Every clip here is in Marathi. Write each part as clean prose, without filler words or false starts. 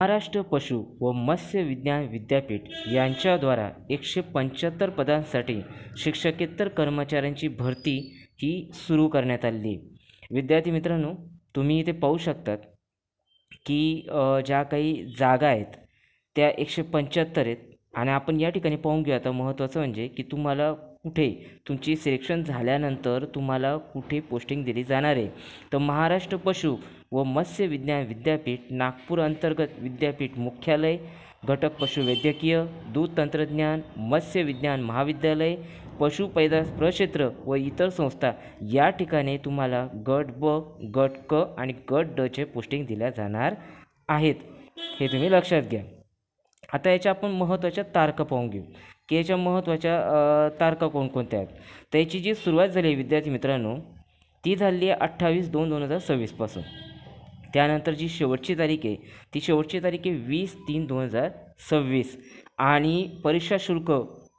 महाराष्ट्र पशु व मत्स्य विज्ञान विद्यापीठ यांच्याद्वारा 175 पदांसाठी शिक्षकेतर कर्मचाऱ्यांची भरती ही सुरू करण्यात आलेली आहे। विद्यार्थी मित्रांनो, तुम्ही इथे पाहू शकतात की ज्या काही जागा आहेत त्या 175 आहेत आणि आपण या ठिकाणी पाहून घेऊ। आता महत्त्वाचं म्हणजे की तुम्हाला कुठे तुमची सिलेक्शन झाल्यानंतर तुम्हाला कुठे पोस्टिंग दिली जाणार आहे। तर महाराष्ट्र पशु व मत्स्य विज्ञान विद्यापीठ नागपूर अंतर्गत विद्यापीठ मुख्यालय, घटक पशुवैद्यकीय, दूध तंत्रज्ञान, मत्स्य विज्ञान महाविद्यालय, पशु पैदास प्रक्षेत्र व इतर संस्था या ठिकाणी तुम्हाला गट ब, गट क आणि गट ड चे पोस्टिंग दिल्या जाणार आहेत, हे तुम्ही लक्षात घ्या। आता याच्या आपण महत्त्वाच्या तारखा पाहून घेऊ की याच्या महत्त्वाच्या तारखा कोणकोणत्या आहेत। तर याची जी सुरुवात झाली आहे विद्यार्थी मित्रांनो, ती झाली आहे 28/2/2026 पासून। त्यानंतर जी शेवटची तारीख आहे ती शेवटची तारीख आहे 20/3/2026 आणि परीक्षा शुल्क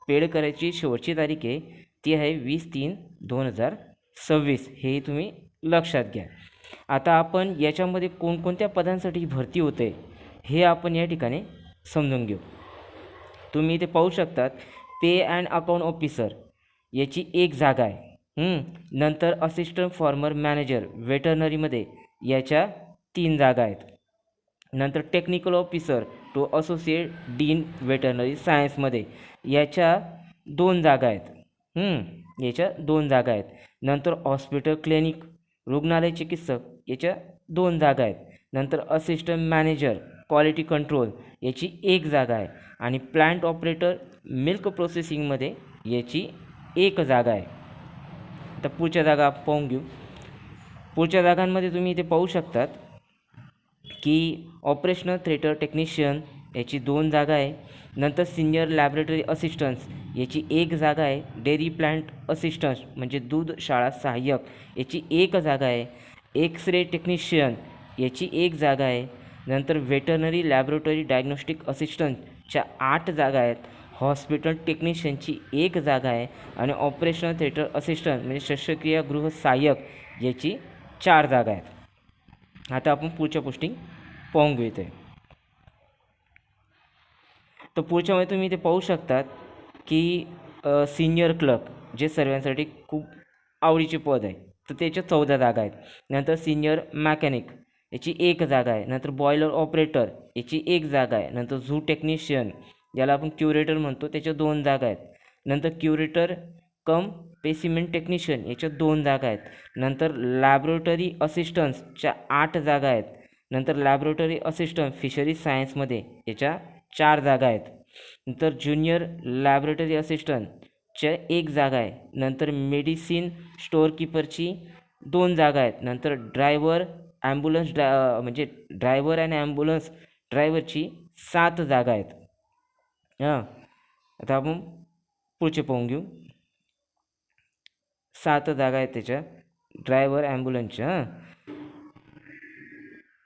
पेड करायची शेवटची तारीख आहे ती आहे 20/3/2026, हे तुम्ही लक्षात घ्या। आता आपण याच्यामध्ये कोणकोणत्या पदांसाठी भरती होते हे आपण या ठिकाणी समजून घेऊ। तुम्ही इथे पाहू शकतात पे अँड अकाउंट ऑफिसर याची एक जागा आहे। नंतर असिस्टंट फार्मर मॅनेजर वेटरनरीमध्ये याच्या 3 जागा आहेत। नंतर technical officer to associate dean veterinary सायन्समध्ये याच्या 2 जागा आहेत। याच्या 2 जागा आहेत। नंतर हॉस्पिटल क्लिनिक रुग्णालय चिकित्सक याच्या 2 जागा आहेत। नंतर असिस्टंट मॅनेजर क्वालिटी कंट्रोल याची 1 जागा आहे आणि प्लांट ऑपरेटर मिल्क प्रोसेसिंगमध्ये याची 1 जागा आहे। आता पुढच्या जागा पाहून घेऊ। पुढच्या जागांमध्ये तुम्ही इथे पाहू शकतात की ऑपरेशनल थिएटर टेक्निशियन याची 2 जागा आहे। नंतर सिनियर लॅबोरेटरी असिस्टंट्स याची 1 जागा आहे। डेअरी प्लांट असिस्टंट्स म्हणजे दूध शाळा सहाय्यक याची 1 जागा आहे। एक्स-रे टेक्निशियन याची 1 जागा आहे। नंतर वेटरनरी लॅबोरेटरी डायग्नोस्टिक असिस्टंटच्या 8 जागा आहेत। हॉस्पिटल टेक्निशियनची 1 जागा आहे आणि ऑपरेशनल थिएटर असिस्टंट म्हणजे शस्त्रक्रिया गृह सहाय्यक याची 4 जागा आहेत। आता आपण पुढच्या पोस्टिंग पाहून घेऊ इथे। तर पुढच्यामध्ये तुम्ही इथे पाहू शकतात की सिनियर क्लर्क जे सर्वांसाठी खूप आवडीचे पद आहे, तर त्याच्या 14 जागा आहेत। नंतर सिनियर मॅकॅनिक याची 1 जागा आहे। नंतर बॉयलर ऑपरेटर याची 1 जागा आहे। नंतर झू टेक्निशियन ज्याला आपण क्युरेटर म्हणतो त्याच्या 2 जागा आहेत। नंतर क्युरेटर कम पेसिमेंट टेक्निशियन याच्या 2 जागा आहेत। नंतर लॅबोरेटरी असिस्टंट्सच्या 8 जागा आहेत। नंतर लॅबोरेटरी असिस्टंट फिशरी सायन्समध्ये याच्या 4 जागा आहेत। नंतर ज्युनियर लॅबोरेटरी असिस्टंटच्या 1 जागा आहे। नंतर मेडिसिन स्टोअर कीपरची 2 जागा आहेत। नंतर ड्रायव्हर ॲम्ब्युलन्स म्हणजे ड्रायव्हर आणि ॲम्ब्युलन्स ड्रायव्हरची 7 जागा आहेत। आता आपण पुढचे पाहून घेऊ। 7 जागा आहेत त्याच्या ड्रायव्हर ॲम्ब्युलन्सच्या।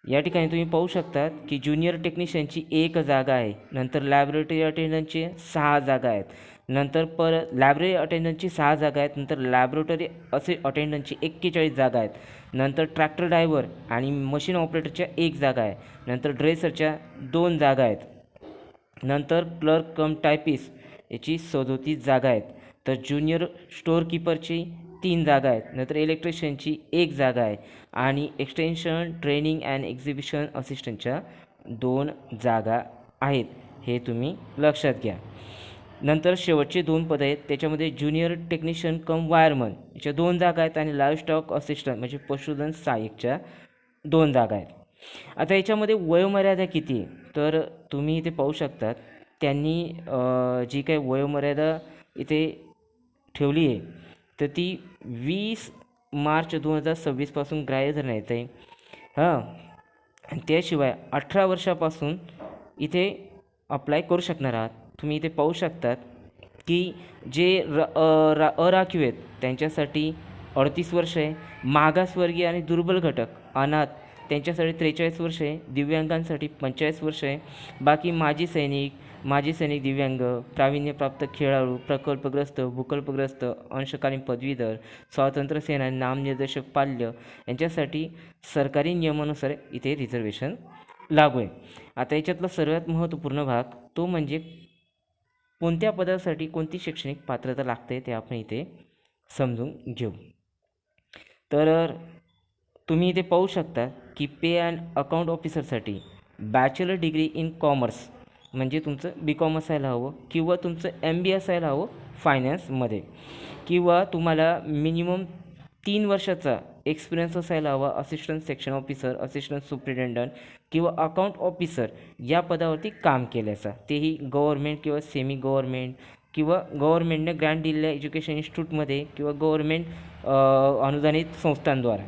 या ठिकाणी तुम्ही पाहू शकतात की ज्युनियर टेक्निशियनची 1 जागा आहे। नंतर लॅबोरेटरी अटेंडंटची 6 जागा आहेत। नंतर लायब्ररी अटेंडंटची 6 जागा आहेत। नंतर लॅबोरेटरी अटेंडंटची 41 जागा आहेत। नंतर ट्रॅक्टर ड्रायव्हर आणि मशीन ऑपरेटरच्या 1 जागा आहे। नंतर ड्रेसरच्या 2 जागा आहेत। नंतर क्लर्क कम टायपिस्ट याची 37 जागा आहेत। तर ज्युनियर स्टोअर कीपरची 3 जागा आहेत। नंतर इलेक्ट्रिशियनची 1 जागा आहे आणि एक्सटेन्शन ट्रेनिंग अँड एक्झिबिशन असिस्टंटच्या 2 जागा आहेत, हे तुम्ही लक्षात घ्या। नंतर शेवटचे 2 पद आहेत त्याच्यामध्ये ज्युनियर टेक्निशियन कम वायरमन याच्या 2 जागा आहेत आणि लाईव्हस्टॉक असिस्टंट म्हणजे पशुधन सहाय्यकच्या 2 जागा आहेत। आता याच्यामध्ये वयोमर्यादा किती आहे तर तुम्ही इथे पाहू शकतात त्यांनी जी काही वयोमर्यादा इथे ठेवली आहे तर ती 20 मार्च 2026 पासून ग्राह्य धरण्यात येते। त्याशिवाय 18 वर्षापासून इथे अप्लाय करू शकणार आहात। तुम्ही इथे पाहू शकतात की जे अराखीव आहेत त्यांच्यासाठी 38 वर्ष आहे। मागासवर्गीय आणि दुर्बल घटक अनाथ त्यांच्यासाठी 43 वर्ष आहे। दिव्यांगांसाठी 45 वर्ष आहे। बाकी माजी सैनिक दिव्यांग, प्रावीण्यप्राप्त खेळाडू, प्रकल्पग्रस्त, भूकल्पग्रस्त, अंशकालीन पदवीधर, स्वातंत्र्य सेनानी, नामनिर्देशक पाल्य यांच्यासाठी सरकारी नियमानुसार इथे रिझर्वेशन लागू आहे. आता याच्यातला सर्वात महत्त्वपूर्ण भाग तो म्हणजे कोणत्या पदासाठी कोणती शैक्षणिक पात्रता लागते ते आपण इथे समजून घेऊ. तर तुम्ही इथे पाहू शकता की पे अँड अकाउंट ऑफिसरसाठी बॅचलर डिग्री इन कॉमर्स म्हणजे तुमचं बी.कॉम असायला हवं किंवा तुमचं MBA असायला हवं फायनान्समध्ये, किंवा तुम्हाला मिनिमम 3 वर्षाचा एक्सपिरियन्स असायला हवा assistant section officer, assistant superintendent किंवा अकाउंट ऑफिसर या पदावरती काम केल्याचा, तेही गव्हर्मेंट किंवा सेमी गव्हर्मेंट किंवा गव्हर्मेंटने ग्रँट दिलेल्या एज्युकेशन इन्स्टिट्यूटमध्ये किंवा गव्हर्मेंट अनुदानित संस्थांद्वारा.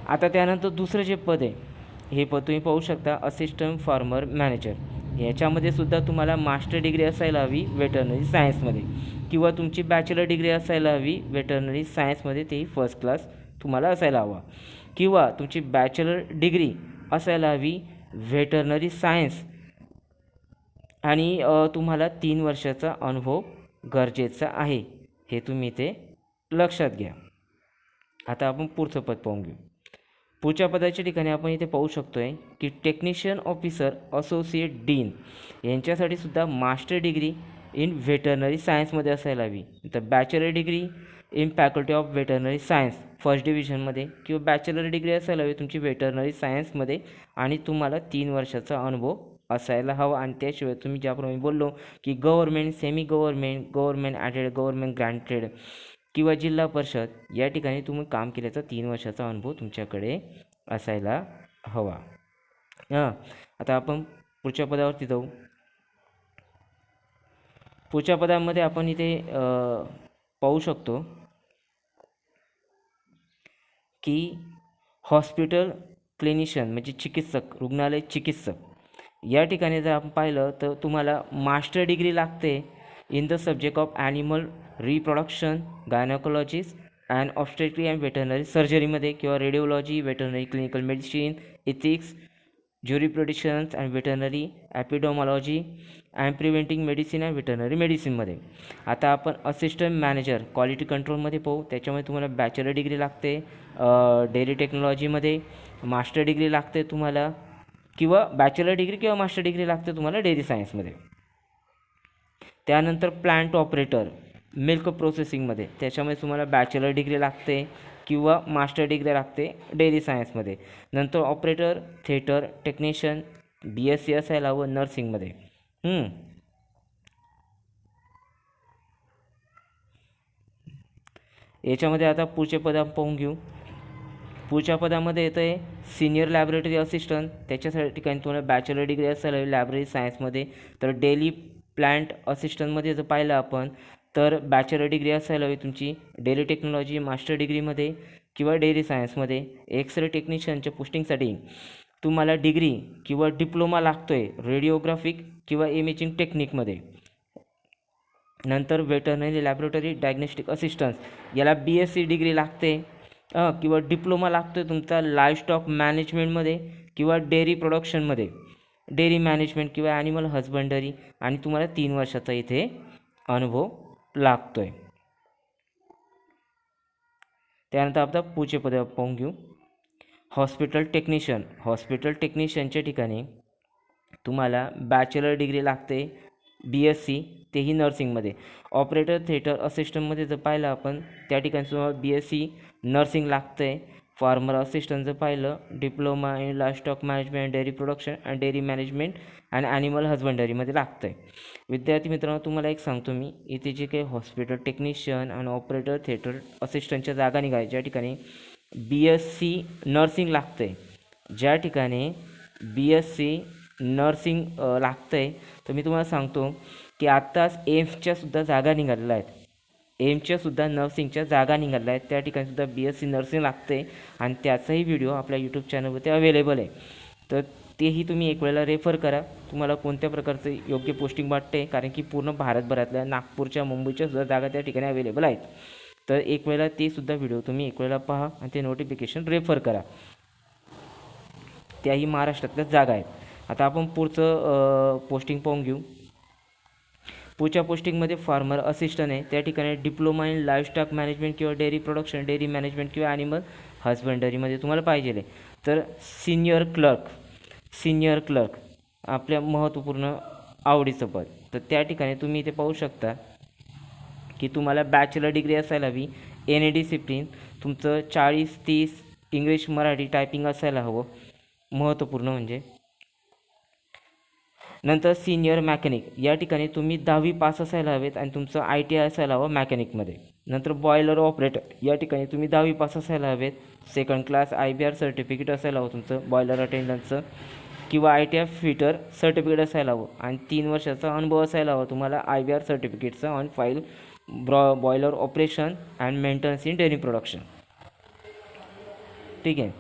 आता त्यानंतर दुसरं जे पद आहे हे पद तुम्ही पाहू शकता असिस्टंट फार्मर मॅनेजर. याच्यामध्ये सुद्धा तुम्हाला मास्टर डिग्री असायला हवी वेटरनरी सायन्समध्ये किंवा तुमची बॅचलर डिग्री असायला हवी वेटरनरी सायन्समध्ये, तेही फर्स्ट क्लास तुम्हाला असायला हवा, किंवा तुमची बॅचलर डिग्री असायला हवी व्हेटरनरी सायन्स आणि तुम्हाला 3 वर्षाचा अनुभव गरजेचा आहे, हे तुम्ही इथे लक्षात घ्या. आता आपण पुढचं पद पाहून घेऊ. पुढच्या पदाच्या ठिकाणी आपण इथे पाहू शकतो आहे की टेक्निशियन ऑफिसर असोसिएट डीन यांच्यासाठी सुद्धा मास्टर डिग्री इन व्हेटरनरी सायन्समध्ये असायला हवी. तर bachelor degree in faculty of veterinary science first डिव्हिजनमध्ये किंवा बॅचलर डिग्री असायला हवी तुमची व्हेटरनरी सायन्समध्ये आणि तुम्हाला 3 वर्षाचा अनुभव असायला हवा. आणि त्याशिवाय तुम्ही ज्याप्रमाणे बोललो की government, semi government, government added, government granted किंवा जिल्हा परिषद या ठिकाणी तुम्ही काम केल्याचा 3 वर्षाचा अनुभव तुमच्याकडे असायला हवा. आता आपण पुढच्या पदावरती जाऊ. पुढच्या पदामध्ये आपण इथे पाहू शकतो की हॉस्पिटल क्लिनिशियन म्हणजे चिकित्सक, रुग्णालय चिकित्सक या ठिकाणी जर आपण पाहिलं तर तुम्हाला मास्टर डिग्री लागते in the subject of animal reproduction, gynaecologist and obstetrics and veterinary सर्जरीमध्ये किंवा radiology, veterinary clinical medicine, ethics, jurisprudence and veterinary epidemiology and preventing medicine and veterinary मेडिसिनमध्ये. आता आपण असिस्टंट मॅनेजर क्वालिटी कंट्रोलमध्ये पाहू. त्याच्यामध्ये तुम्हाला बॅचलर डिग्री लागते डेअरी टेक्नॉलॉजीमध्ये, मास्टर डिग्री लागते तुम्हाला किंवा बॅचलर डिग्री किंवा मास्टर डिग्री लागते तुम्हाला डेअरी सायन्समध्ये. त्यानंतर प्लांट ऑपरेटर मिल्क प्रोसेसिंगमध्ये, त्याच्यामध्ये तुम्हाला बॅचलर डिग्री लागते किंवा मास्टर डिग्री लागते डेअरी सायन्समध्ये. नंतर ऑपरेटर थिएटर टेक्निशियन BSc असायला हवं नर्सिंगमध्ये. याच्यामध्ये आता पुढचे पद आपण पाहून घेऊ. पुढच्या पदामध्ये येतं आहे सिनियर लॅबोरेटरी असिस्टंट. त्याच्यासाठी ठिकाणी तुम्हाला बॅचलर डिग्री असायला हवी लायब्ररी सायन्समध्ये. तर डेली प्लांट असिस्टंटमध्ये जर पाहिलं आपण तर बॅचलर डिग्री असायला हवी तुमची डेअरी टेक्नॉलॉजी मास्टर डिग्रीमध्ये किंवा डेअरी सायन्समध्ये. एक्सरे टेक्निशियनच्या पोस्टिंगसाठी तुम्हाला डिग्री किंवा डिप्लोमा लागतो आहे रेडिओग्राफिक किंवा इमेजिंग टेक्निकमध्ये. नंतर वेटरनरी लॅबोरेटरी डायग्नोस्टिक असिस्टंट याला BSc डिग्री लागते किंवा डिप्लोमा लागतो आहे तुमचा लाईव्हस्टॉक मॅनेजमेंटमध्ये किंवा डेअरी प्रोडक्शनमध्ये, डेअरी मॅनेजमेंट किंवा ॲनिमल हजबंडरी आणि तुम्हाला 3 वर्षाचा इथे अनुभव लागतो आहे. त्यानंतर आता पुढचे पद पाहून घेऊ. Hospital technician. हॉस्पिटल टेक्निशियनच्या ठिकाणी तुम्हाला बॅचलर डिग्री लागते BSc तेही नर्सिंगमध्ये. ऑपरेटर थिएटर असिस्टंटमध्ये जर पाहिलं आपण त्या ठिकाणी तुम्हाला BSc नर्सिंग लागतं आहे. फार्मर असिस्टंट जर पाहिलं diploma in livestock management, dairy production and dairy management and animal हजबंडरीमध्ये लागतं आहे. विद्यार्थी मित्रांनो तुम्हाला एक सांगतो मी, इथे जे काही हॉस्पिटल टेक्निशियन आणि ऑपरेटर थिएटर असिस्टंटच्या जागा निघाल्या ज्या ठिकाणी BSc नर्सिंग लागतं आहे, ज्या ठिकाणी BSc नर्सिंग लागतं आहे, तर मी तुम्हाला सांगतो की आत्ताच एम्सच्यासुद्धा जागा निघालेल्या आहेत. एम्सच्यासुद्धा नर्सिंगच्या जागा निघाल्या आहेत. त्या ठिकाणीसुद्धा BSc नर्सिंग लागते आणि त्याचाही व्हिडिओ आपल्या यूट्यूब चॅनलवरती अवेलेबल आहे. तर तेही तुम्ही एक वेळेला रेफर करा तुम्हाला कोणत्या प्रकारचं योग्य पोस्टिंग वाटते, कारण की पूर्ण भारतभरातल्या नागपूरच्या मुंबईच्यासुद्धा जागा त्या ठिकाणी अवेलेबल आहेत. तर एक वेळेला ते सुद्धा व्हिडिओ तुम्ही एक वेळेला पहा आणि ते नोटिफिकेशन रेफर करा. त्याही महाराष्ट्रातल्या जागा आहेत. आता आपण पुढचं पोस्टिंग पाहून घेऊ. पुढच्या पोस्टिंगमध्ये फार्मर असिस्टंट आहे. त्या ठिकाणी डिप्लोमा इन लाईव्हस्टॉक मॅनेजमेंट किंवा डेअरी प्रोडक्शन, डेअरी मॅनेजमेंट किंवा ॲनिमल हजबंडरीमध्ये तुम्हाला पाहिजे. तर सिनियर क्लर्क सिनियर क्लर्क आपल्या महत्त्वपूर्ण आवडीचं पद. तर त्या ठिकाणी तुम्ही इथे पाहू शकता की तुम्हाला बॅचलर डिग्री असायला हवी, एनी डिसिप्लिन, तुमचं 40-30 इंग्लिश मराठी टायपिंग असायला हवं, महत्त्वपूर्ण म्हणजे. नंतर सिनियर मॅकॅनिक या ठिकाणी तुम्ही 10वी पास असायला हवेत आणि तुमचं ITI असायला हवं मॅकॅनिकमध्ये. नंतर बॉयलर ऑपरेटर या ठिकाणी तुम्ही 10वी पास असायला हवेत, सेकंड क्लास IBR सर्टिफिकेट असायला हवं तुमचं बॉयलर अटेंडन्सचं, किंवा ITI फिटर सर्टिफिकेट असायला हवं आणि 3 वर्षाचा अनुभव असायला हवा तुम्हाला IBR सर्टिफिकेटचा on file boiler operation and maintenance in dairy production. ठीक आहे.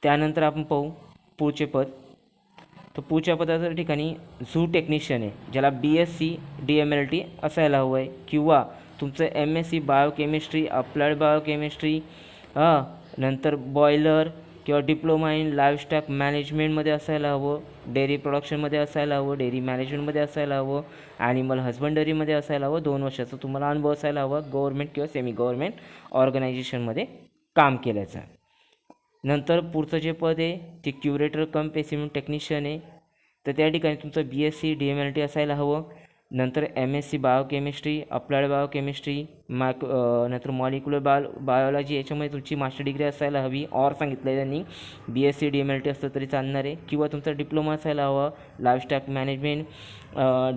त्यानंतर आपण पाहू पुढचे पद. तर पुढच्या पदाच्या ठिकाणी झू टेक्निशियन आहे, ज्याला BSc DMLT असायला हवं आहे, किंवा तुमचं MSc बायोकेमिस्ट्री अप्लाइड बायोकेमिस्ट्री, नंतर बॉयलर किंवा डिप्लोमा इन लाईव्हस्टॉक मॅनेजमेंटमध्ये असायला हवं, डेअरी प्रोडक्शनमध्ये असायला हवं, डेअरी मॅनेजमेंटमध्ये असायला हवं, ॲनिमल हजबंडरीमध्ये असायला हवं, 2 वर्षाचा तुम्हाला अनुभव असायला हवा, गव्हर्नमेंट किंवा सेमी गव्हर्नमेंट ऑर्गनायझेशनमध्ये काम केल्याचा. नंतर पुढचं जे पद आहे ते क्युरेटर कम पेसिमेंट टेक्निशियन आहे. तर त्या ठिकाणी तुमचं BSc DMLT असायला हवं. नंतर MSc बायोकेमिस्ट्री अप्लाइड बायोकेमिस्ट्री नंतर मॉलिक्युलर बायोलॉजी याच्यामध्ये तुमची मास्टर डिग्री असायला हवी, ऑर सांगितलं त्यांनी BSc DMLT असतं तरी चालणार आहे, किंवा तुमचा डिप्लोमा असायला हवा livestock management,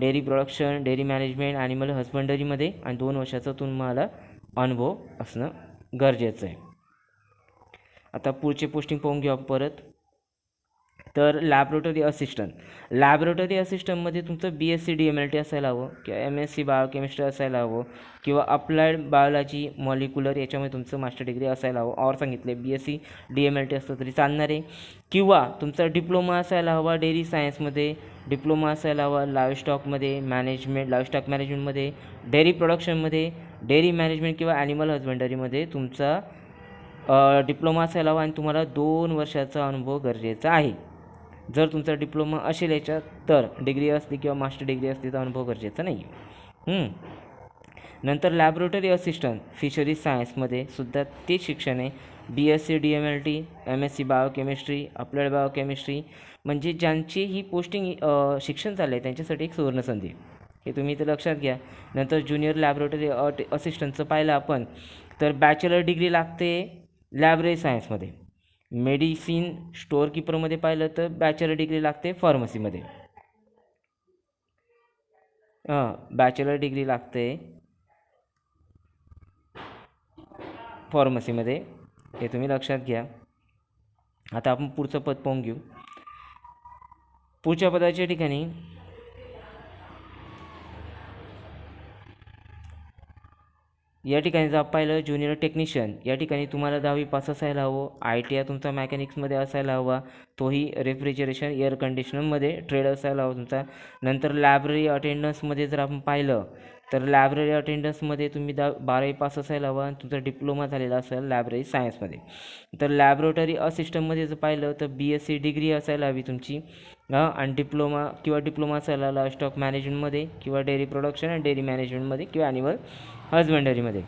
dairy production, dairy management, animal हजबंडरीमध्ये आणि 2 वर्षाचा तुम्हाला अनुभव असणं गरजेचं आहे. आता पुढची पोस्टिंग पाहून घेऊ आपण परत. तर लॅबोरेटरी असिस्टंटमध्ये तुमचं BSc DMLT असायला हवं, किंवा MSc बायोकेमिस्ट्री असायला हवं, किंवा अप्लाइड बायोलॉजी मॉलिक्युलर याच्यामध्ये तुमचं मास्टर डिग्री असायला हवं, ऑर सांगितले BSc DMLT असतं तरी चालणार आहे, किंवा तुमचा डिप्लोमा असायला हवा डेअरी सायन्समध्ये, डिप्लोमा असायला हवा लाईव्हस्टॉकमध्ये मॅनेजमेंट, लाईव्हस्टॉक मॅनेजमेंटमध्ये, डेअरी प्रोडक्शनमध्ये, डेअरी मॅनेजमेंट किंवा ॲनिमल हजबंडरीमध्ये तुमचा डिप्लोमा असायला हवा आणि तुम्हाला 2 वर्षाचा अनुभव गरजेचा आहे. जर तुमचा डिप्लोमा असेल याच्यात तर, डिग्री असली किंवा मास्टर डिग्री असली तर अनुभव गरजेचा नाही आहे. नंतर लॅबोरेटरी असिस्टंट फिशरीज सायन्समध्ये सुद्धा ते शिक्षण आहे, BSc DMLT, MSc biochemistry applied biochemistry, म्हणजे ज्यांची ही पोस्टिंग शिक्षण चाललं आहे त्यांच्यासाठी एक सुवर्णसंधी, हे तुम्ही इथं लक्षात घ्या. नंतर ज्युनियर लॅबोरेटरी असिस्टंटचं पाहिलं आपण तर बॅचलर डिग्री लागते लायब्ररी सायन्समध्ये, मेडिसिन स्टोअर कीपरमध्ये पाहिलं तर बॅचलर डिग्री लागते फार्मसीमध्ये, बॅचलर डिग्री लागते फार्मसीमध्ये, हे तुम्ही लक्षात घ्या. आता आपण पुढचं पद पाहून घेऊ. पुढच्या पदाच्या ठिकाणी या ठिकाणी जर पाहिलं ज्युनियर टेक्निशियन या ठिकाणी तुम्हाला 10वी पास असायला हवं, ITI तुमचा मॅकॅनिक्समध्ये असायला हवा, तोही रेफ्रिजरेशन एअर कंडिशनरमध्ये ट्रेड असायला हवा तुमचा. नंतर लायब्ररी अटेंडन्समध्ये जर आपण पाहिलं तर लायब्ररी अटेंडन्समध्ये तुम्ही 12वी पास असायला हवा आणि तुमचा डिप्लोमा झालेला असेल लायब्ररी सायन्समध्ये. तर लॅबोरेटरी असिस्टंटमध्ये जर पाहिलं तर BSc डिग्री असायला हवी तुमची, आणि डिप्लोमा असायला लाईव्हस्टॉक मॅनेजमेंटमध्ये किंवा डेअरी प्रोडक्शन आणि डेअरी मॅनेजमेंटमध्ये किंवा ॲनिमल हजबंडरीमध्ये.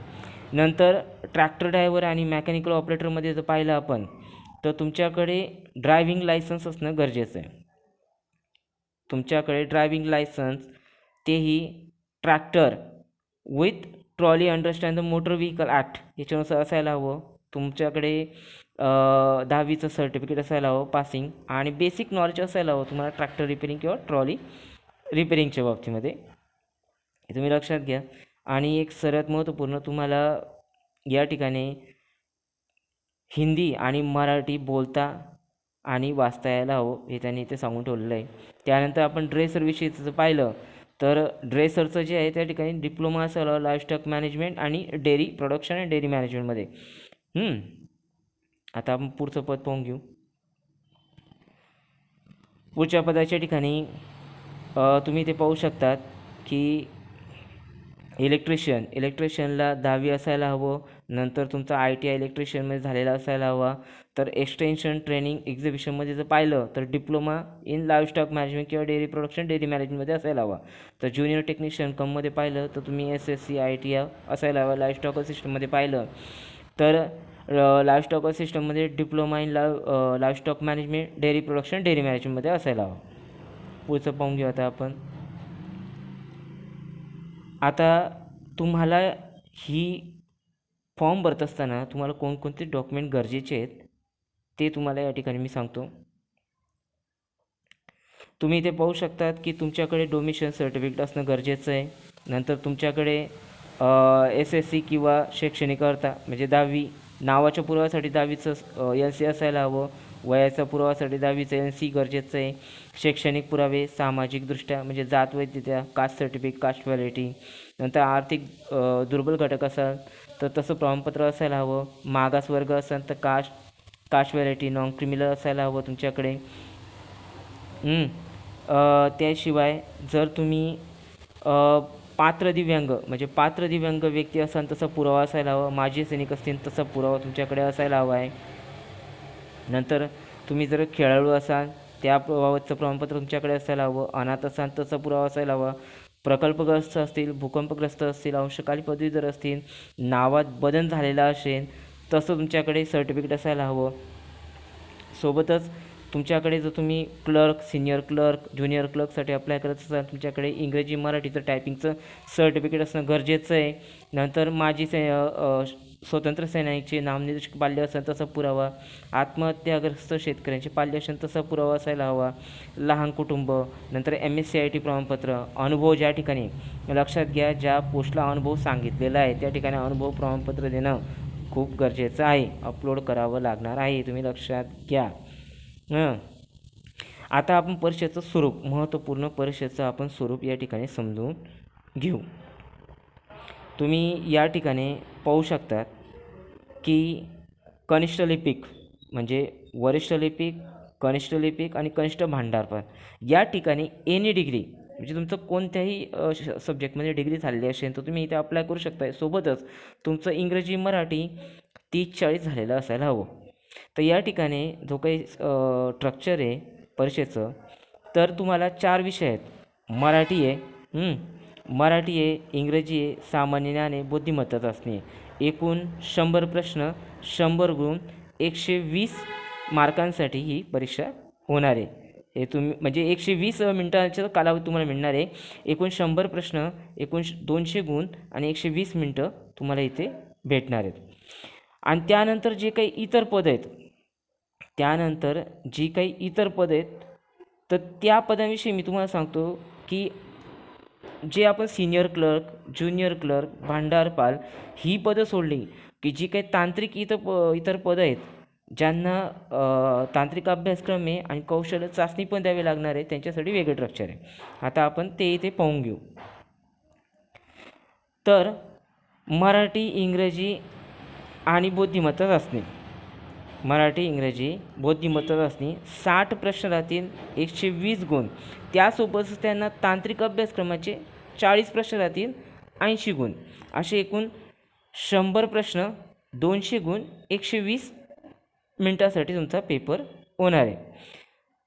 नंतर ट्रॅक्टर ड्रायव्हर आणि मेकॅनिकल ऑपरेटरमध्ये जर पाहिलं आपण तर तुमच्याकडे ड्रायव्हिंग लायसन्स असणं गरजेचं आहे. तुमच्याकडे ड्रायव्हिंग लायसन्स तेही tractor with trolley understand the motor vehicle act याच्यानुसार असायला हवं. तुमच्याकडे 10वीचं सर्टिफिकेट असायला हवं पासिंग, आणि बेसिक नॉलेज असायला हवं तुम्हाला ट्रॅक्टर रिपेरिंग किंवा ट्रॉली रिपेरिंगच्या बाबतीमध्ये, हे तुम्ही लक्षात घ्या. आणि एक सर्वात महत्त्वपूर्ण तुम्हाला या ठिकाणी हिंदी आणि मराठी बोलता आणि वाचता यायला हवं, हे त्यांनी इथे सांगून ठेवलेलं आहे. त्यानंतर आपण ड्रेसरविषयीचं जर पाहिलं तर ड्रेसरचं जे आहे त्या ठिकाणी डिप्लोमा असायला लाईव्हस्टॉक मॅनेजमेंट आणि डेअरी प्रोडक्शन आणि डेअरी मॅनेजमेंटमध्ये. आता आपण पुढचं पद पाहून घेऊ. पुढच्या पदाच्या ठिकाणी तुम्ही इथे पाहू शकतात की इलेक्ट्रिशियनला 10वी असायला हवं. नंतर तुमचा ITI इलेक्ट्रिशियनमध्ये झालेला असायला हवा. तर एक्सटेन्शन ट्रेनिंग एक्झिबिशनमध्ये जर पाहिलं तर डिप्लोमा इन लाईव्हस्टॉक मॅनेजमेंट किंवा डेअरी प्रोडक्शन डेअरी मॅनेजमेंटमध्ये असायला हवा. तर ज्युनियर टेक्निशियन कममध्ये पाहिलं तर तुम्ही SSC ITI असायला हवा. लाईव्हस्टॉक सिस्टममध्ये पाहिलं तर लाईव्हस्टॉक सिस्टममध्ये diploma in livestock management dairy production dairy मॅनेजमेंटमध्ये असायला हवं. पुढचं पाहून घेऊ आता आपण. आता तुम्हाला ही फॉर्म भरत असताना तुम्हाला कोणकोणते डॉक्युमेंट गरजेचे आहेत ते तुम्हाला या ठिकाणी मी सांगतो. तुम्ही इथे पाहू शकतात की तुमच्याकडे डोमिशन सर्टिफिकेट असणं गरजेचं आहे. नंतर तुमच्याकडे SSC किंवा शैक्षणिक अर्हता म्हणजे 10वी, नावाच्या पुराव्यासाठी 10वीचं NC असायला हवं. वयाचा पुराव्यासाठी 10वीचं NC गरजेचं आहे. शैक्षणिक पुरावे सामाजिकदृष्ट्या म्हणजे जात वैधता, कास्ट सर्टिफिकेट, कास्ट व्हॅलिडिटी. नंतर आर्थिक दुर्बल घटक असाल तर तसं प्रमाणपत्र असायला हवं. मागासवर्ग असेल तर कास्ट व्हॅलिडिटी, नॉन क्रिमिनल असायला हवं तुमच्याकडे. त्याशिवाय जर तुम्ही पात्र दिव्यांग म्हणजे पात्र दिव्यांग व्यक्ती असाल तसा पुरावा असायला हवा. माजी सैनिक असतील तसा पुरावा तुमच्याकडे असायला हवा आहे. नंतर तुम्ही जर खेळाडू असाल त्या बाबतचं प्रमाणपत्र तुमच्याकडे असायला हवं. अनाथ असाल तसा पुरावा असायला हवा. प्रकल्पग्रस्त असतील, भूकंपग्रस्त असतील, अंशकाली पदवीधर असतील, नावात बदल झालेला असेल तसं तुमच्याकडे सर्टिफिकेट असायला हवं. सोबतच तुमच्याकडे जर तुम्ही क्लर्क, सिनियर क्लर्क, ज्युनियर क्लर्कसाठी अप्लाय करत असाल तुमच्याकडे इंग्रजी मराठीचं टायपिंगचं सर्टिफिकेट असणं गरजेचं आहे. नंतर माजी स्वतंत्र सैनिकांचे नामनिर्देशक पाल्य असेल तसा पुरावा. आत्महत्याग्रस्त शेतकऱ्यांचे पाल्य असेल तसा पुरावा असायला हवा. लहान कुटुंब. नंतर MSCIT प्रमाणपत्र. अनुभव ज्या ठिकाणी लक्षात घ्या ज्या पोस्टला अनुभव सांगितलेला आहे त्या ठिकाणी अनुभव प्रमाणपत्र देणं खूप गरजेचं आहे. अपलोड करावं लागणार आहे, तुम्ही लक्षात घ्या. आता आपण परीक्षेचं स्वरूप, महत्त्वपूर्ण परीक्षेचं आपण स्वरूप या ठिकाणी समजून घेऊ. तुम्ही या ठिकाणी पाहू शकतात की कनिष्ठ लिपिक म्हणजे वरिष्ठ लिपिक, कनिष्ठ लिपिक आणि कनिष्ठ भांडारपाल या ठिकाणी एनी डिग्री म्हणजे तुमचं कोणत्याही सब्जेक्टमध्ये डिग्री झालेली असेल तर तुम्ही इथे अप्लाय करू शकता. सोबतच तुमचं इंग्रजी मराठी 30-40 झालेलं असायला हवं. तर या ठिकाणी जो काही स्ट्रक्चर आहे परीक्षेचं तर तुम्हाला 4 विषय आहेत. मराठी आहे, इंग्रजी आहे, सामान्य ज्ञान आहे, बुद्धिमत्ता चाचणी आहे. एकूण 100 प्रश्न, 100 गुण, 120 मार्कांसाठी ही परीक्षा होणार आहे. हे तुम्ही म्हणजे 120 मिनटाचा कालावधी तुम्हाला मिळणार आहे. एकूण 100 प्रश्न, एकूण 200 गुण आणि 120 मिनटं तुम्हाला इथे भेटणार आहेत. आणि त्यानंतर जे काही इतर पद आहेत तर त्या पदांविषयी मी तुम्हाला सांगतो की जे आपण सिनियर क्लर्क, ज्युनियर क्लर्क, भांडारपाल ही पदं सोडली की जी काही तांत्रिक इतर पदं आहेत ज्यांना तांत्रिक अभ्यासक्रम आहे आणि कौशल्य चाचणी पण द्यावी लागणार आहे त्यांच्यासाठी वेगळे स्ट्रक्चर आहे. आता आपण ते इथे पाहून घेऊ. तर मराठी, इंग्रजी आणि बुद्धिमत्ता चाचणी. मराठी, इंग्रजी, बुद्धिमत्ता चाचणी 60 प्रश्न राहतील, 120 गुण. त्यासोबतच त्यांना तांत्रिक अभ्यासक्रमाचे 40 प्रश्न राहतील, 80 गुण. असे एकूण 100 प्रश्न, 200 गुण, 120 मिनटासाठी तुमचा पेपर होणार आहे.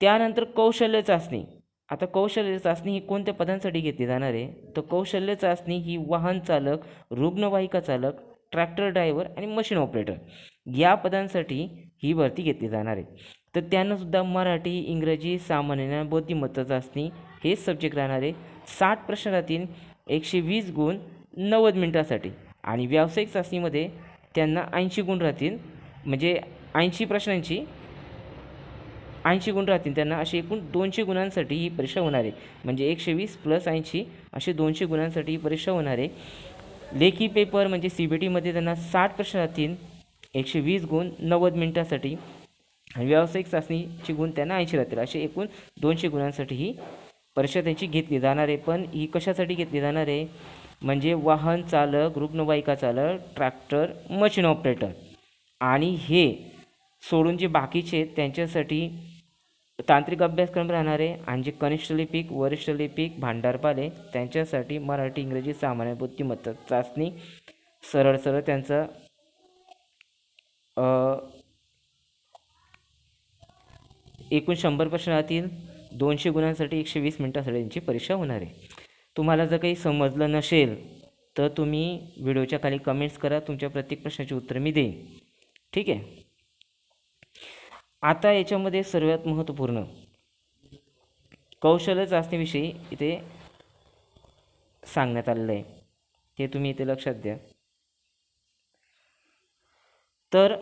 त्यानंतर कौशल्य चाचणी. आता कौशल्य चाचणी ही कोणत्या पदांसाठी घेतली जाणार आहे तर कौशल्य चाचणी ही वाहन चालक, रुग्णवाहिका चालक, ट्रॅक्टर ड्रायव्हर आणि मशीन ऑपरेटर या पदांसाठी ही भरती घेतली जाणार आहे. तर त्यांनासुद्धा मराठी, इंग्रजी, सामान्य ज्ञान, बुद्धिमत्ता चाचणी हे सब्जेक्ट राहणार आहे. 60 प्रश्न राहतील, 120 गुण, 90 मिनटासाठी. आणि व्यावसायिक चाचणीमध्ये त्यांना 80 गुण राहतील म्हणजे 80 प्रश्नांची 80 गुण राहतील त्यांना. असे एकूण 200 गुणांसाठी ही परीक्षा होणार आहे. म्हणजे 120 + 80 असे 200 गुणांसाठी ही परीक्षा होणार आहे. लेखी पेपर म्हणजे CBTमध्ये त्यांना 60 प्रश्न राहतील, 120 गुण, 90 मिनटासाठी. आणि व्यावसायिक चाचणीचे गुण त्यांना 80 राहतील. असे एकूण 200 गुणांसाठी ही परीक्षा त्यांची घेतली जाणार आहे. पण ही कशासाठी घेतली जाणार आहे म्हणजे वाहन चालक, रुग्णवाहिका चालक, ट्रॅक्टर, मशीन ऑपरेटर आणि हे सोडून जे बाकीचे आहेत त्यांच्यासाठी तांत्रिक अभ्यासक्रम राहणार आहे. आणि जे कनिष्ठ लिपिक, वरिष्ठ लिपिक, भांडारपाल आहे त्यांच्यासाठी मराठी, इंग्रजी, सामान्य बुद्धिमत्ता चाचणी सरळ त्यांचा एकूण 100 प्रश्न राहतील, 200 गुणांसाठी 120 मिनटासाठी त्यांची परीक्षा होणार आहे. तुम्हाला जर काही समजलं नसेल तर तुम्ही व्हिडिओच्या खाली कमेंट्स करा, तुमच्या प्रत्येक प्रश्नाची उत्तर मी देईन. ठीक आहे. आता याच्यामध्ये सर्वात महत्त्वपूर्ण कौशल्य चाचणीविषयी इथे सांगण्यात आलेलं आहे, ते तुम्ही इथे लक्षात द्या. तर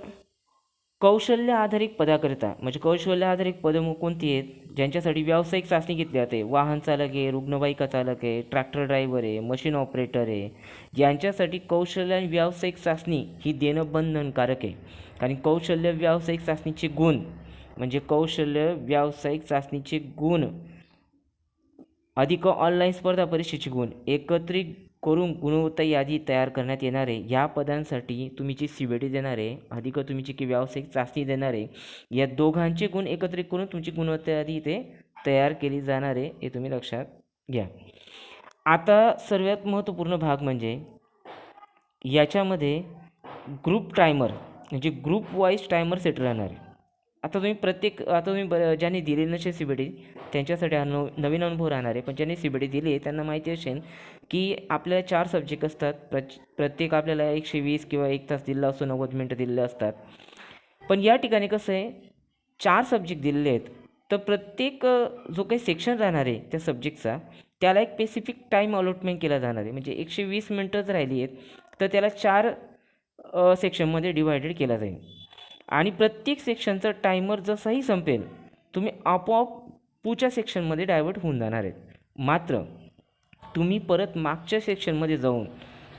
कौशल्य आधारित पदाकरिता म्हणजे कौशल्य आधारित पदं कोणती आहेत, ज्यांच्यासाठी व्यावसायिक चाचणी घेतली जाते. वाहन चालक आहे, रुग्णवाहिका चालक आहे, ट्रॅक्टर ड्रायव्हर आहे, मशीन ऑपरेटर आहे, यांच्यासाठी कौशल्य आणि व्यावसायिक चाचणी ही देणं बंधनकारक आहे. कारण कौशल्य व्यावसायिक चाचणीचे गुण म्हणजे कौशल्य व्यावसायिक चाचणीचे गुण अधिक ऑनलाईन स्पर्धा परीक्षेचे गुण एकत्रित करून गुणवत्ता यादी तयार करण्यात येणार आहे. या पदांसाठी तुम्ही जी CBT देणार आहे अधिक तुम्ही जी की व्यावसायिक चाचणी देणार आहे, या दोघांचे गुण एकत्रित करून तुमची गुणवत्ता यादी इथे तयार केली जाणार आहे, हे तुम्ही लक्षात घ्या. आता सर्वात महत्त्वपूर्ण भाग म्हणजे याच्यामध्ये ग्रुप टायमर म्हणजे ग्रुप वाईज टायमर सेट राहणार आहे. आता तुम्ही ज्यांनी दिलेली नसेल CBT त्यांच्यासाठी हा नवीन अनुभव राहणार आहे. पण ज्यांनी CBT दिली आहे त्यांना माहिती असेल की आपल्याला 4 सब्जेक्ट असतात. प्रत्येक आपल्याला 120 किंवा 1 तास दिलेला असतो, 90 मिनटं दिलेले असतात. पण या ठिकाणी कसं आहे, 4 सब्जेक्ट दिलेले आहेत. तर प्रत्येक जो काही सेक्शन राहणार आहे त्या सब्जेक्टचा त्याला एक स्पेसिफिक टाईम अलॉटमेंट केला जाणार आहे. म्हणजे 120 मिनटंच राहिली आहेत तर त्याला 4 सेक्शनमध्ये डिवायडेड केला जाईल. आणि प्रत्येक सेक्शनचा टायमर जसाही संपेल तुम्ही आपोआप पुढच्या सेक्शनमध्ये डायव्हर्ट होऊन जाणार आहेत. मात्र तुम्ही परत मागच्या सेक्शनमध्ये जाऊन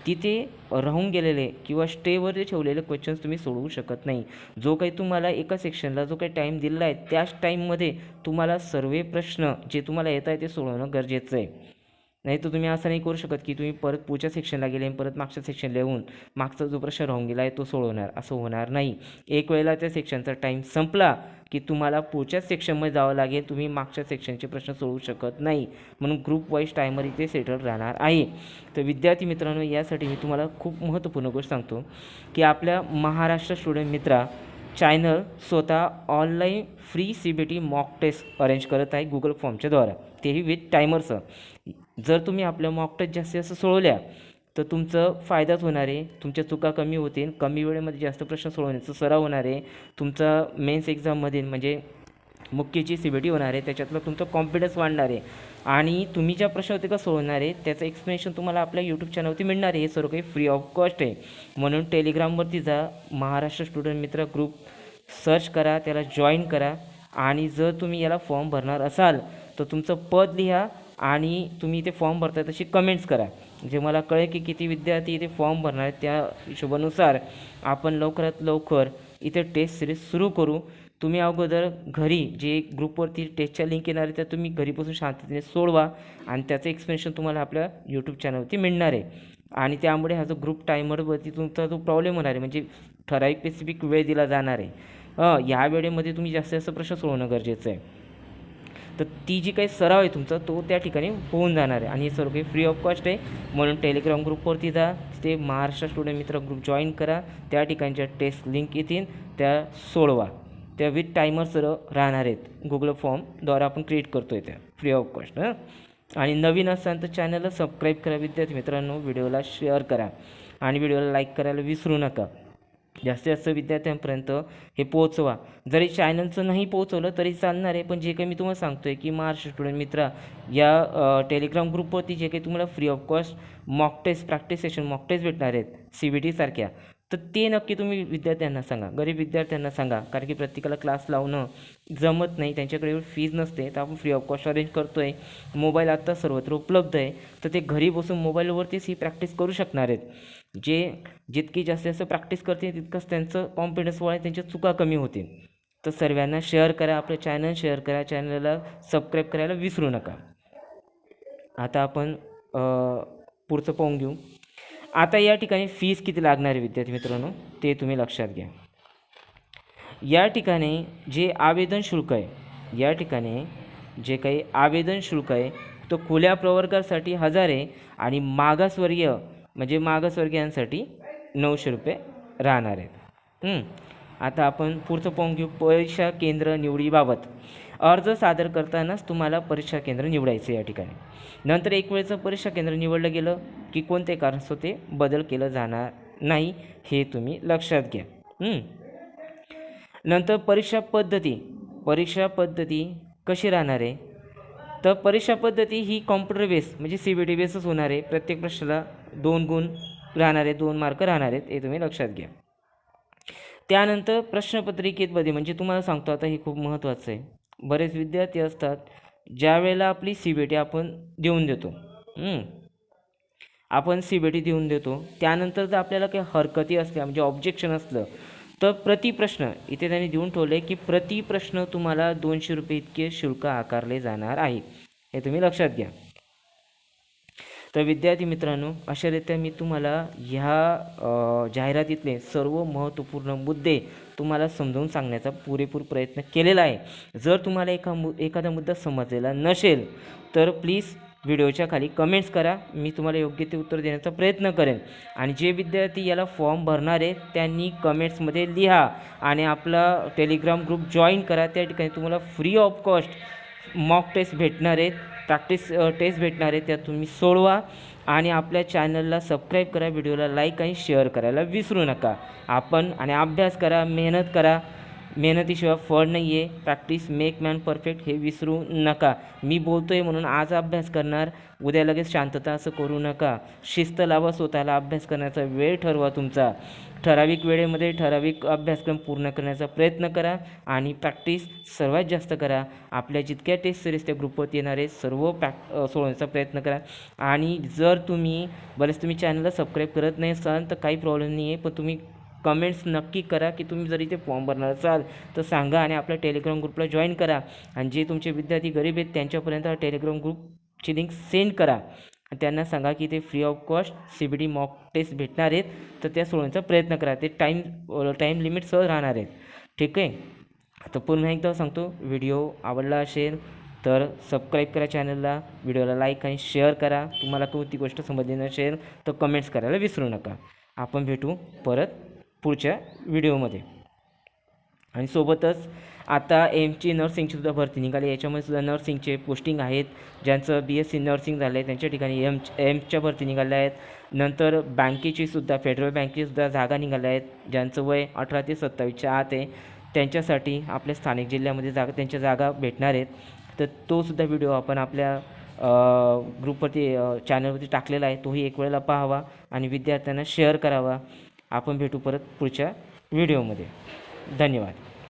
तिथे राहून गेलेले किंवा स्टेवर ठेवलेले क्वेश्चन्स तुम्ही सोडवू शकत नाही. जो काही तुम्हाला एका सेक्शनला जो काही टाईम दिलेला आहे त्याच टाईममध्ये तुम्हाला सर्व प्रश्न जे तुम्हाला येत आहे ते सोडवणं गरजेचं आहे. नाही तर तुम्ही असं नाही करू शकत की तुम्ही परत पुढच्या सेक्शनला गेले आणि परत मागच्या सेक्शनला येऊन मागचा जो प्रश्न राहून गेला आहे तो सोडवणार, असं होणार नाही. एक वेळेला त्या सेक्शनचा टाईम संपला की तुम्हाला पुढच्याच सेक्शनमध्ये जावं लागेल, तुम्ही मागच्या सेक्शनचे प्रश्न सोडवू शकत नाही. म्हणून ग्रुप वाईज टायमर इथे सेटल राहणार आहे. तर विद्यार्थी मित्रांनो, यासाठी मी तुम्हाला खूप महत्त्वपूर्ण गोष्ट सांगतो की आपल्या महाराष्ट्र स्टुडंट मित्रा चॅनल स्वतः online free CBT mock test arrange करत आहे गुगल फॉर्मच्या द्वारा, तेही विथ टायमरचं. जर तुम्ही आपल्या मॉक टेस्ट जास्तीत जास्त सोडवल्या तर तुमचं फायदाच होणार आहे. तुमच्या चुका कमी होतील, कमी वेळेमध्ये जास्त प्रश्न सोडवण्याचा सराव होणार आहे. तुमचा मेन्स एक्झाममधील म्हणजे मुख्यची CBT होणार आहे, त्याच्यातलं तुमचं कॉन्फिडन्स वाढणार आहे. आणि तुम्ही ज्या प्रश्नपत्रिका सोडवणार आहे त्याचं एक्सप्लेनेशन तुम्हाला आपल्या यूट्यूब चॅनलवरती मिळणार आहे. हे सर्व काही फ्री ऑफ कॉस्ट आहे. म्हणून टेलिग्रामवरती जा, महाराष्ट्र स्टुडंट मित्र ग्रुप सर्च करा, त्याला जॉईन करा. आणि जर तुम्ही याला फॉर्म भरणार असाल तर तुमचं पद लिहा आणि तुम्ही इथे फॉर्म भरताय तशी कमेंट्स करा, म्हणजे मला कळेल की किती विद्यार्थी इथे फॉर्म भरणार आहेत. त्या हिशोबानुसार आपण लवकरात लवकर इथे टेस्ट सिरीज सुरू करू. तुम्ही अगोदर घरी जे ग्रुपवरती टेस्टच्या लिंक येणार आहे त्या तुम्ही घरी बसून शांततेने सोडवा आणि त्याचं एक्सप्लेनेशन तुम्हाला आपल्या यूट्यूब चॅनलवरती मिळणार आहे. आणि त्यामुळे हा जो ग्रुप टायमरवरती तुमचा जो प्रॉब्लेम होणार आहे म्हणजे ठराविक स्पेसिफिक वेळ दिला जाणार आहे, या वेळेमध्ये तुम्ही जास्तीत जास्त प्रश्न सोडवणं गरजेचं आहे. तर ती जी काही सराव आहे तुमचा तो त्या ठिकाणी होऊन जाणार आहे. आणि हे सर्व काही फ्री ऑफ कॉस्ट आहे. म्हणून टेलिग्राम ग्रुपवरती जा, तिथे महाराष्ट्र स्टुडंट मित्र ग्रुप जॉईन करा, त्या ठिकाणच्या टेस्ट लिंक येतील त्या सोडवा, त्या विथ टायमर सर्व राहणार आहेत. गुगल फॉर्मद्वारा आपण क्रिएट करतो आहे त्या फ्री ऑफ कॉस्ट. आणि नवीन असाल तर चॅनलला सबस्क्राईब करा विद्यार्थी मित्रांनो, व्हिडिओला शेअर करा आणि व्हिडिओला लाईक करायला विसरू नका. जास्तीत जास्त विद्यार्थ्यांपर्यंत हे पोहोचवा. जरी चॅनलचं नाही पोहोचवलं तरी चालणार आहे, पण जे काही मी तुम्हाला सांगतो आहे की महाराष्ट्र स्टुडंट मित्रा या टेलिग्राम ग्रुपवरती जे काही तुम्हाला free of cost mock test practice session mock test भेटणार आहेत CBT सारख्या, तर ते नक्की तुम्ही विद्यार्थ्यांना सांगा, गरीब विद्यार्थ्यांना सांगा. कारण की प्रत्येकाला क्लास लावणं जमत नाही, त्यांच्याकडे एवढी फीज नसते. तर आपण फ्री ऑफ कॉस्ट अरेंज करतो आहे. मोबाईल आत्ता सर्वत्र उपलब्ध आहे, तर ते घरी बसून मोबाईलवरतीच ही प्रॅक्टिस करू शकणार आहेत. जितकी जास्तीत जास्त प्रॅक्टिस करतील तितकंच त्यांचं कॉन्फिडन्स वाढेल, त्यांच्या चुका कमी होतील. तर सर्वांना शेअर करा, आपलं चॅनल शेअर करा, चॅनलला सबस्क्राईब करायला विसरू नका. आता आपण पुढचं पाहून घेऊ. आता या ठिकाणी फीज किती लागणार आहे विद्यार्थी मित्रांनो ते तुम्ही लक्षात घ्या. या ठिकाणी जे आवेदन शुल्क आहे, या ठिकाणी जे काही आवेदन शुल्क आहे तो खुल्या प्रवर्गासाठी 1000 आहे आणि मागासवर्गीय म्हणजे मागासवर्गीयांसाठी 900 रुपये राहणार आहेत. आता आपण पुढचं पाहून घेऊ. परीक्षा केंद्र निवडीबाबत अर्ज सादर करतानाच तुम्हाला परीक्षा केंद्र निवडायचं या ठिकाणी. नंतर एक वेळचं परीक्षा केंद्र निवडलं गेलं की कोणते कारणास्तव ते बदल केलं जाणार नाही, हे तुम्ही लक्षात घ्या. नंतर परीक्षा पद्धती कशी राहणार आहे, तर परीक्षा पद्धती ही कॉम्प्युटर बेस म्हणजे CBT बेसच होणार आहे. प्रत्येक प्रश्नाला 2 गुण राहणार आहे, 2 मार्क राहणार आहेत, हे तुम्ही लक्षात घ्या. त्यानंतर प्रश्नपत्रिकेमध्ये म्हणजे तुम्हाला सांगतो आता, हे खूप महत्त्वाचं आहे. बरेच विद्यार्थी असतात ज्या वेळेला आपली CBT आपण देऊन देतो, आपण CBT देऊन देतो, त्यानंतर जर आपल्याला काही हरकती असल्या म्हणजे ऑब्जेक्शन असलं, तर प्रतिप्रश्न इथे त्यांनी देऊन ठेवलं आहे की प्रतिप्रश्न तुम्हाला 200 रुपये इतके शुल्क आकारले जाणार आहे, हे तुम्ही लक्षात घ्या. तर विद्यार्थी मित्रांनो, अशारित्या मी तुम्हाला ह्या जाहिरातीतले सर्व महत्त्वपूर्ण मुद्दे तुम्हाला समजावून सांगण्याचा पुरेपूर प्रयत्न केलेला आहे. जर तुम्हाला एखादा मुद्दा समजलेला नसेल तर प्लीज व्हिडिओच्या खाली कमेंट्स करा, मी तुम्हाला योग्य ते उत्तर देण्याचा प्रयत्न करेन. आणि जे विद्यार्थी याला फॉर्म भरणार आहेत त्यांनी कमेंट्समध्ये लिहा आणि आपला टेलिग्राम ग्रुप जॉईन करा. त्या ठिकाणी तुम्हाला free of cost mock test भेटणार आहेत, प्रॅक्टिस टेस्ट भेटणार आहे, त्यात तुम्ही सोडवा. आणि आपल्या चॅनलला सबस्क्राईब करा, व्हिडिओला लाईक आणि शेअर करायला विसरू नका. आपण आणि अभ्यास करा, मेहनत करा, मेहनतीशिवाय फळ नाही आहे. प्रॅक्टिस मेक मॅन परफेक्ट हे विसरू नका. मी बोलतो आहे म्हणून आज अभ्यास करणार, उद्या लगेच शांतता असं करू नका. शिस्त लावा स्वतःला, अभ्यास करण्याचा वेळ ठरवा तुमचा, ठराविक वेळेमध्ये ठराविक अभ्यासक्रम पूर्ण करण्याचा प्रयत्न करा आणि प्रॅक्टिस सर्वात जास्त करा. आपल्या जितक्या टेस्ट सिरीज त्या ग्रुपवरती येणारे सर्व सोडवण्याचा प्रयत्न करा. आणि जर तुम्ही चॅनलला सबस्क्राईब करत नाही असाल तर काही प्रॉब्लेम नाही आहे, पण तुम्ही कमेंट्स नक्की करा की तुम्ही जर इथे फॉर्म भरणार असाल तर सांगा आणि आपल्या टेलिग्राम ग्रुपला जॉईन करा. आणि जे तुमचे विद्यार्थी गरीब आहेत त्यांच्यापर्यंत हा टेलिग्राम ग्रुपची लिंक सेंड करा. त्यांना सांगा की ते free of cost CBT mock test भेटणार आहेत, तर त्या सोडवण्याचा प्रयत्न करा. ते टाईम लिमिटसह राहणार आहेत, ठीक आहे. आता पुन्हा एकदा सांगतो, व्हिडिओ आवडला असेल तर सबस्क्राईब करा चॅनलला, व्हिडिओला लाईक आणि शेअर करा. तुम्हाला कोणती गोष्ट समजली नसेल तर कमेंट्स करायला विसरू नका. आपण भेटू परत पुढच्या व्हिडिओमध्ये. आणि सोबतच आता एमची नर्सिंगची भरती निघाली, याच्यामध्ये सुद्धा नर्सिंगचे पोस्टिंग आहेत. ज्यांचं BSc नर्सिंग झालं आहे त्यांच्या ठिकाणी एमच्या भरती निघाल्या आहेत. नंतर बँकेची सुद्धा, फेडरल बँकेसुद्धा जागा निघाल्या आहेत. ज्यांचं वय 18 ते 27च्या आत आहे त्यांच्यासाठी आपल्या स्थानिक जिल्ह्यामध्ये त्यांच्या जागा भेटणार आहेत. तर तोसुद्धा व्हिडिओ आपण आपल्या ग्रुपवरती चॅनलवरती टाकलेला आहे, तोही एक वेळेला पाहावा आणि विद्यार्थ्यांना शेअर करावा. आपण भेटू परत पुढच्या व्हिडिओमध्ये. धन्यवाद.